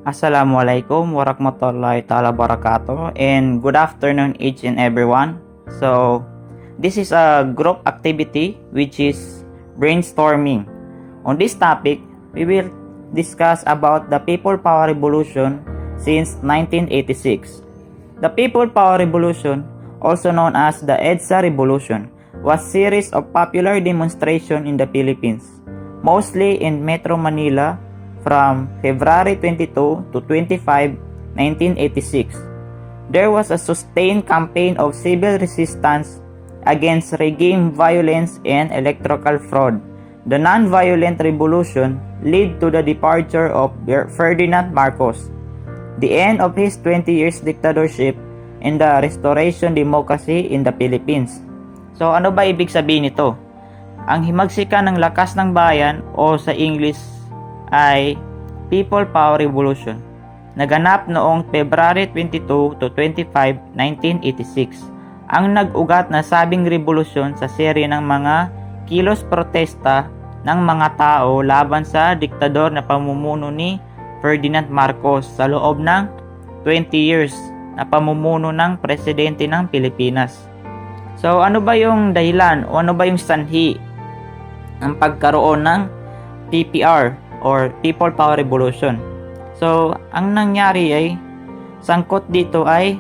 Assalamualaikum warahmatullahi ta'ala barakatuh, and good afternoon each and everyone. So this is a group activity which is brainstorming. On this topic, we will discuss about the People Power Revolution since 1986. The People Power Revolution, also known as the EDSA Revolution, was a series of popular demonstrations in the Philippines, mostly in Metro Manila, from February 22 to 25, 1986. There was a sustained campaign of civil resistance against regime violence and electoral fraud. The non-violent revolution led to the departure of Ferdinand Marcos, the end of his 20 years dictatorship, and the restoration democracy in the Philippines. So ano ba ibig sabihin nito? Ang himagsikan ng lakas ng bayan, o sa English ay People Power Revolution, naganap noong February 22 to 25, 1986. Ang nag-ugat na sabing revolusyon sa serye ng mga kilos protesta ng mga tao laban sa diktador na pamumuno ni Ferdinand Marcos sa loob ng 20 years na pamumuno ng presidente ng Pilipinas. So ano ba yung dahilan o ano ba yung sanhi ng pagkaroon ng PPR or People Power Revolution? So, ang nangyari ay sangkot dito ay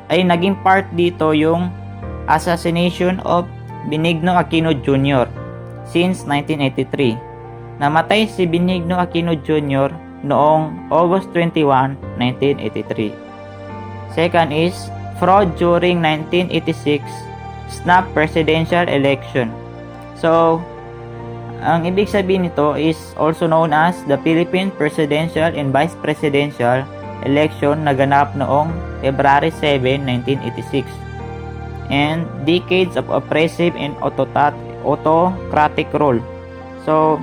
naging part dito yung assassination of Benigno Aquino Jr. since 1983. Namatay si Benigno Aquino Jr. noong August 21, 1983. Second is fraud during 1986 snap presidential election. So, ang ibig sabihin nito is also known as the Philippine Presidential and Vice Presidential election na ganap noong February 7, 1986. And decades of oppressive and autocratic rule. So,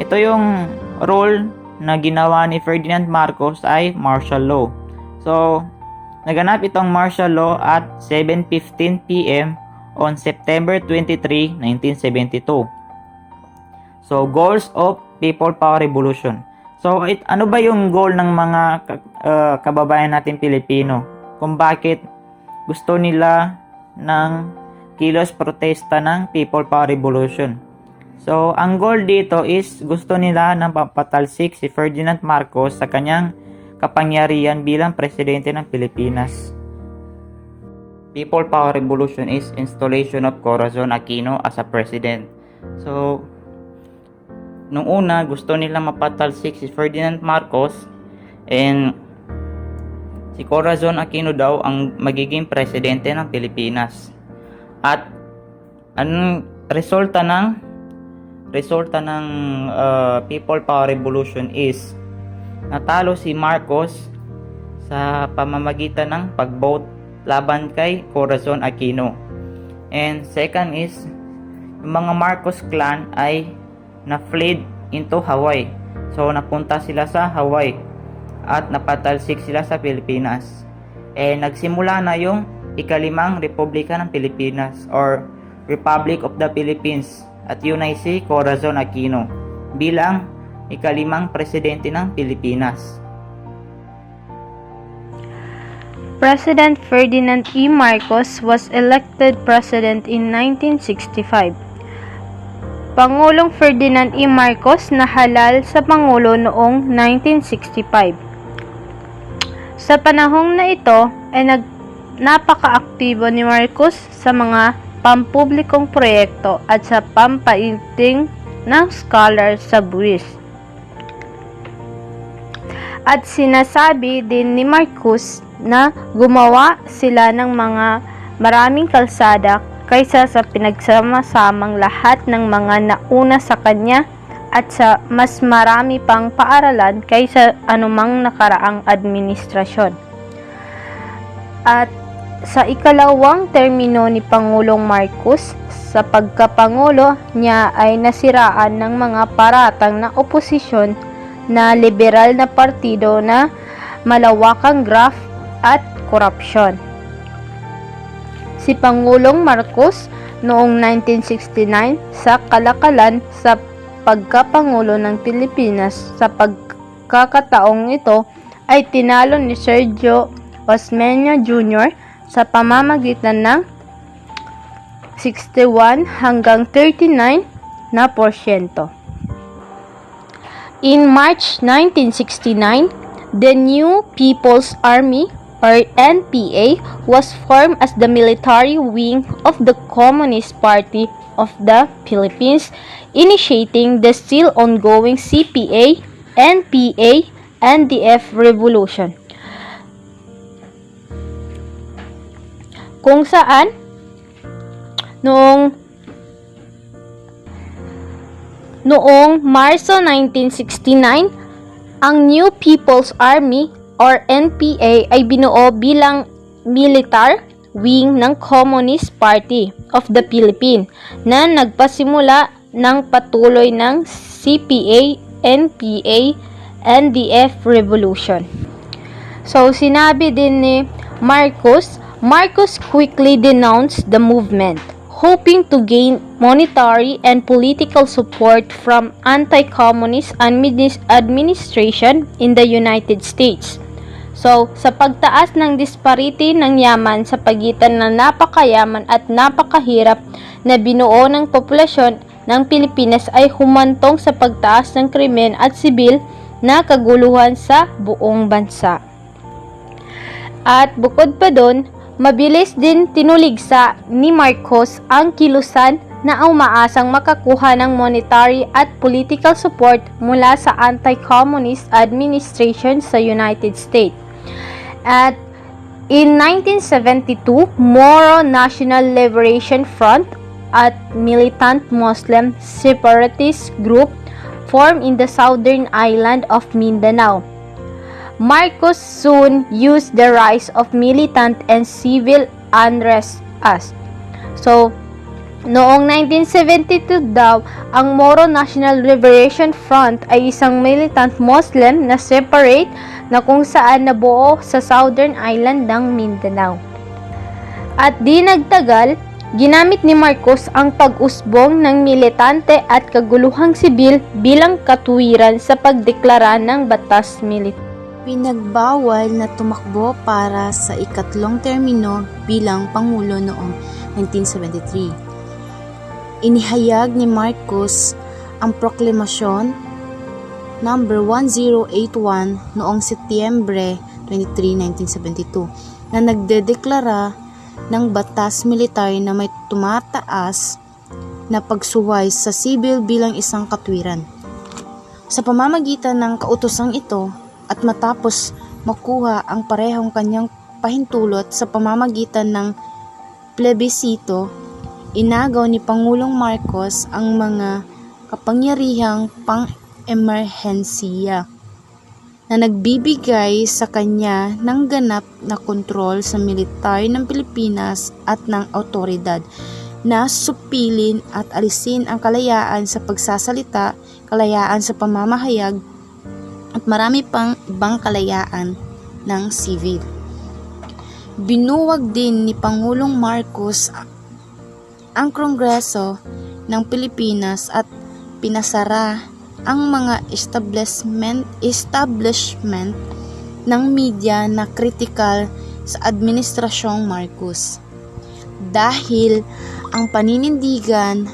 ito yung rule na ginawa ni Ferdinand Marcos ay martial law. So, naganap itong martial law at 7:15 p.m. on September 23, 1972. So, goals of People Power Revolution. So, ano ba yung goal ng mga kababayan natin Pilipino? Kung bakit gusto nila ng kilos protesta ng People Power Revolution? So, ang goal dito is gusto nila ng papatalsik si Ferdinand Marcos sa kanyang kapangyarihan bilang presidente ng Pilipinas. People Power Revolution is installation of Corazon Aquino as a president. So, nung una, gusto nila mapatalsik si Ferdinand Marcos, and si Corazon Aquino daw ang magiging presidente ng Pilipinas. At ang resulta ng People Power Revolution is natalo si Marcos sa pamamagitan ng pag-vote laban kay Corazon Aquino. And second is yung mga Marcos clan ay na-fled into Hawaii. So, napunta sila sa Hawaii at napatalsik sila sa Pilipinas. Nagsimula na yung ikalimang Republika ng Pilipinas or Republic of the Philippines, at yun ay si Corazon Aquino bilang ikalimang presidente ng Pilipinas. President Ferdinand E. Marcos was elected president in 1965. Pangulong Ferdinand E. Marcos nahalal sa Pangulo noong 1965. Sa panahong na ito ay napaka-aktibo ni Marcos sa mga pampublikong proyekto at sa pampaigting ng scholar sa buwis. At sinasabi din ni Marcos na gumawa sila ng mga maraming kalsada kaysa sa pinagsama-samang lahat ng mga nauna sa kanya at sa mas marami pang paaralan kaysa anumang nakaraang administrasyon. At sa ikalawang termino ni Pangulong Marcos, sa pagkapangulo niya ay nasiraan ng mga paratang na oposisyon na liberal na partido na malawakang graft at korupsyon. Si Pangulong Marcos noong 1969 sa kalakalan sa pagkapangulo ng Pilipinas. Sa pagkakataong ito ay tinalo ni Sergio Osmeña Jr. sa pamamagitan ng 61 hanggang 39%. In March 1969, the New People's Army or NPA was formed as the military wing of the Communist Party of the Philippines, initiating the still ongoing CPA, NPA, NDF revolution. Kung saan noong Marso 1969, ang New People's Army or NPA ay binuo bilang militar wing ng Communist Party of the Philippines na nagpasimula ng patuloy ng CPA, NPA, NDF revolution. So sinabi din ni Marcos quickly denounced the movement, hoping to gain monetary and political support from anti-communist administration in the United States. So, sa pagtaas ng disparity ng yaman sa pagitan ng napakayaman at napakahirap na binuo ng populasyon ng Pilipinas ay humantong sa pagtaas ng krimen at sibil na kaguluhan sa buong bansa. At bukod pa doon, mabilis din tinuligsa ni Marcos ang kilusan na umaasang makakuha ng monetary at political support mula sa anti-communist administration sa United States. At in 1972, Moro National Liberation Front at militant Muslim separatist group formed in the southern island of Mindanao. Marcos soon used the rise of militant and civil unrest as. So, noong 1972 daw, ang Moro National Liberation Front ay isang militant Muslim na separate na kung saan nabuo sa southern island ng Mindanao. At di nagtagal, ginamit ni Marcos ang pag-usbong ng militante at kaguluhang sibil bilang katuwiran sa pagdeklara ng batas militar. Pinagbawal na tumakbo para sa ikatlong termino bilang Pangulo noong 1973. Inihayag ni Marcos ang proklamasyon number 1081 noong Setyembre 23, 1972 na nagdedeklara ng batas militar na may tumataas na pagsuway sa sibil bilang isang katwiran. Sa pamamagitan ng kautosang ito at matapos makuha ang parehong kanyang pahintulot sa pamamagitan ng plebisito, inagaw ni Pangulong Marcos ang mga kapangyarihang pang-emerhensiya na nagbibigay sa kanya ng ganap na kontrol sa militar ng Pilipinas at ng autoridad na supilin at alisin ang kalayaan sa pagsasalita, kalayaan sa pamamahayag, at marami pang ibang kalayaan ng civil. Binuwag din ni Pangulong Marcos ang Kongreso ng Pilipinas at pinasara ang mga establishment ng media na kritikal sa Administrasyong Marcos. Dahil ang paninindigan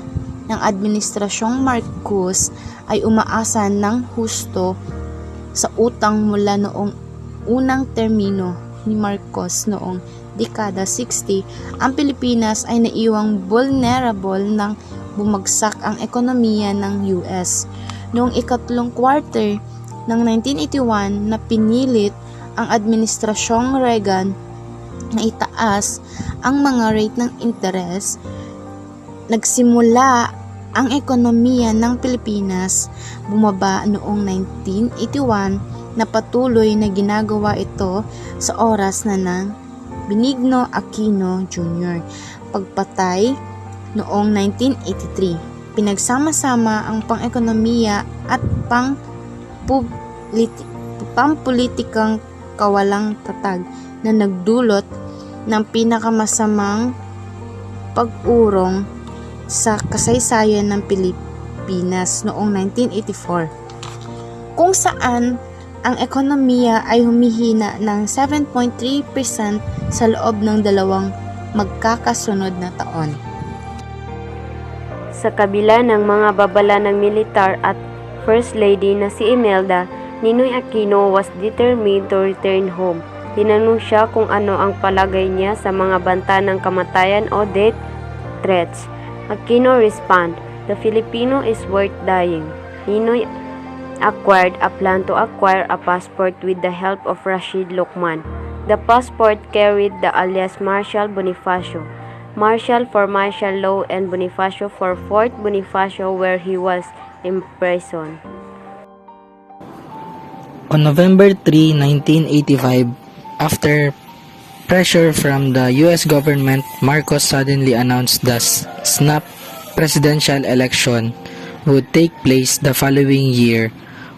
ng Administrasyong Marcos ay umaasa ng husto sa utang mula noong unang termino ni Marcos noong dekada 60, ang Pilipinas ay naiwang vulnerable nang bumagsak ang ekonomiya ng US. Noong ikatlong quarter ng 1981 na pinilit ang Administrasyong Reagan na itaas ang mga rate ng interes, nagsimula ang ekonomiya ng Pilipinas bumaba noong 1981 na patuloy na ginagawa ito sa oras na ng Benigno Aquino Jr. pagpatay noong 1983. Pinagsama-sama ang pang-ekonomiya at pampulitikang kawalang tatag na nagdulot ng pinakamasamang pag-urong sa kasaysayan ng Pilipinas noong 1984, kung saan ang ekonomiya ay humihina ng 7.3% sa loob ng dalawang magkakasunod na taon. Sa kabila ng mga babala ng militar at First Lady na si Imelda, Ninoy Aquino was determined to return home. Tinanong siya kung ano ang palagay niya sa mga banta ng kamatayan o death threats. Aquino respond, "The Filipino is worth dying." Ninoy acquired a plan to acquire a passport with the help of Rashid Lokman. The passport carried the alias Marshal Bonifacio. Marshal for martial law and Bonifacio for Fort Bonifacio where he was imprisoned. On November 3, 1985, after pressure from the US government, Marcos suddenly announced the snap presidential election would take place the following year,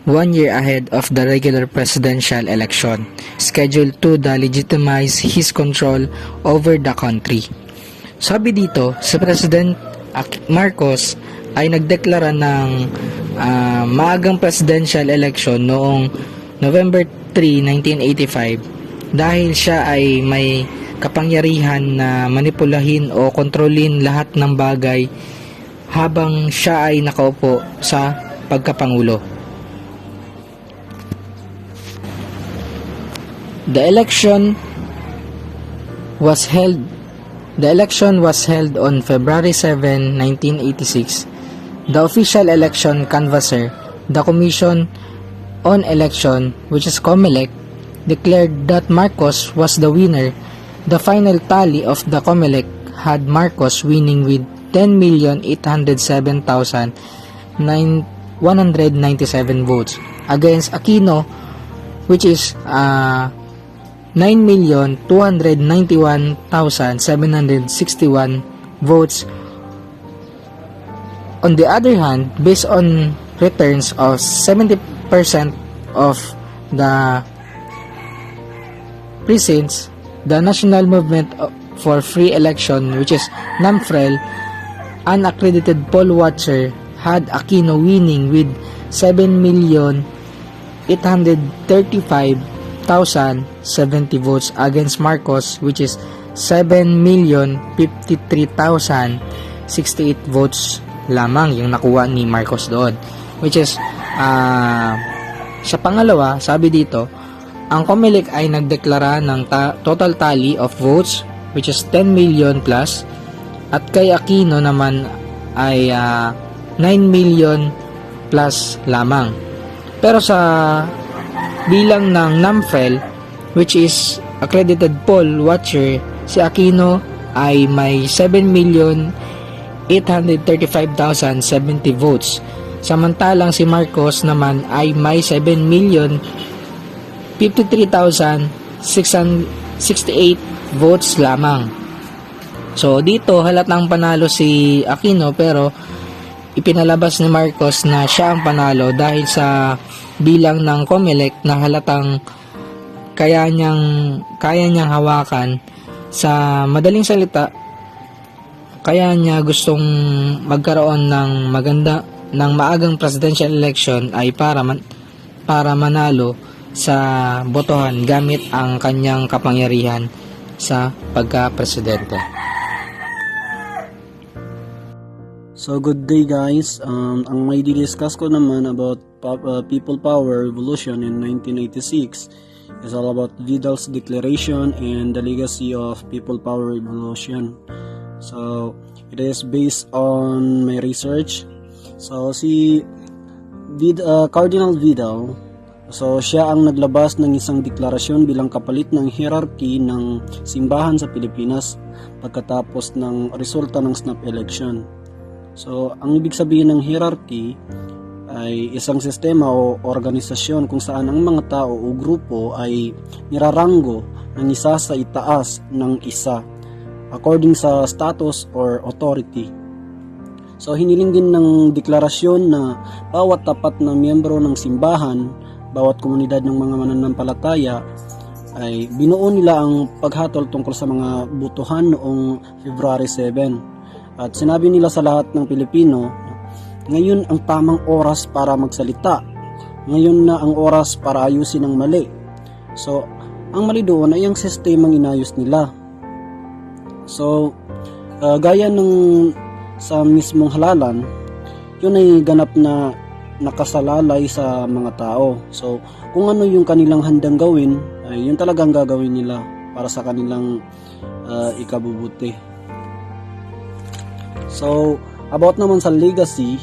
1 year ahead of the regular presidential election, scheduled to legitimize his control over the country. Sabi dito, si President Marcos ay nagdeklara ng maagang presidential election noong November 3, 1985 dahil siya ay may kapangyarihan na manipulahin o kontrolin lahat ng bagay habang siya ay nakaupo sa pagkapangulo. The election was held on February 7, 1986. The official election canvasser, the Commission on Election, which is COMELEC, declared that Marcos was the winner. The final tally of the COMELEC had Marcos winning with 10,807,197 votes against Aquino, which is 9,291,761 votes. On the other hand, based on returns of 70% of the precincts, the National Movement for Free Election, which is NAMFREL, unaccredited poll watcher, had Aquino winning with 7,835,070 votes against Marcos, which is 7,053,068 votes lamang yung nakuha ni Marcos doon, which is sa pangalawa, sabi dito, ang COMELEC ay nagdeklara ng total tally of votes, which is 10 million plus, at kay Aquino naman ay 9 million plus lamang. Pero sa bilang ng NAMFREL, which is accredited poll watcher, si Aquino ay may 7,835,070 votes. Samantalang si Marcos naman ay may 7,053,668 votes lamang. So dito halatang panalo si Aquino, pero ipinalabas ni Marcos na siya ang panalo dahil sa bilang ng COMELEC na halatang kaya niyang hawakan. Sa madaling salita, kaya niya gustong magkaroon ng maagang presidential election ay para manalo sa botohan gamit ang kanyang kapangyarihan sa pagka-presidente. So good day guys, ang may di-discuss ko naman about People Power Revolution in 1986 is all about Vidal's declaration and the legacy of People Power Revolution. So it is based on my research. So si Cardinal Vidal, so siya ang naglabas ng isang deklarasyon bilang kapalit ng hierarchy ng simbahan sa Pilipinas pagkatapos ng resulta ng snap election. So ang ibig sabihin ng hierarchy ay isang sistema o organisasyon kung saan ang mga tao o grupo ay niraranggo ng isa sa itaas ng isa according sa status or authority. So hiniling din ng deklarasyon na bawat tapat na miyembro ng simbahan, bawat komunidad ng mga mananampalataya ay binuo nila ang paghatol tungkol sa mga butuhan noong February 7. At sinabi nila sa lahat ng Pilipino, ngayon ang tamang oras para magsalita, ngayon na ang oras para ayusin ang mali. So, ang mali doon ay ang sistemang inayos nila. So, gaya ng sa mismong halalan, yun ay ganap na nakasalalay sa mga tao. So, kung ano yung kanilang handang gawin, ay yun talagang gagawin nila para sa kanilang ikabubuti. So, about naman sa legacy,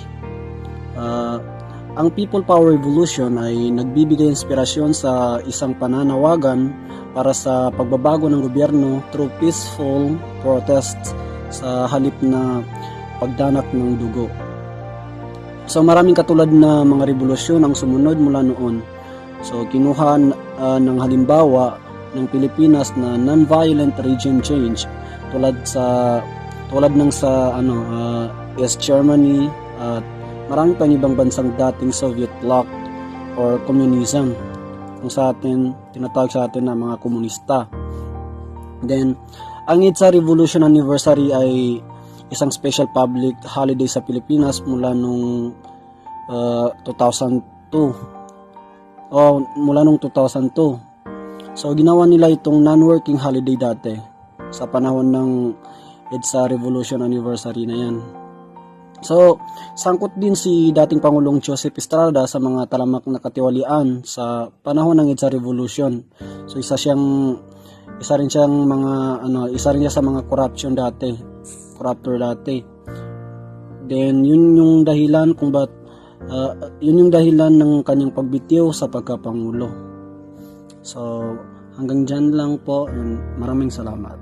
ang People Power Revolution ay nagbibigay inspirasyon sa isang pananawagan para sa pagbabago ng gobyerno through peaceful protests sa halip na pagdanak ng dugo. So maraming katulad na mga revolusyon ang sumunod mula noon. So kinuha ng halimbawa ng Pilipinas na non-violent regime change tulad ng sa East Germany at maraming pang ibang bansang dating Soviet bloc or communism, kung sa atin tinatawag sa atin na mga komunista. Then ang EDSA Revolution Anniversary ay isang special public holiday sa Pilipinas mula nung 2002. So ginawa nila itong non-working holiday dati sa panahon ng EDSA Revolution Anniversary na yan. So, sangkot din si dating Pangulong Joseph Estrada sa mga talamak na katiwalian sa panahon ng EDSA Revolution. So, isa rin siya sa mga corruptor dati. Then, yun yung dahilan ng kanyang pagbitiw sa pagkapangulo. So, hanggang dyan lang po, and maraming salamat.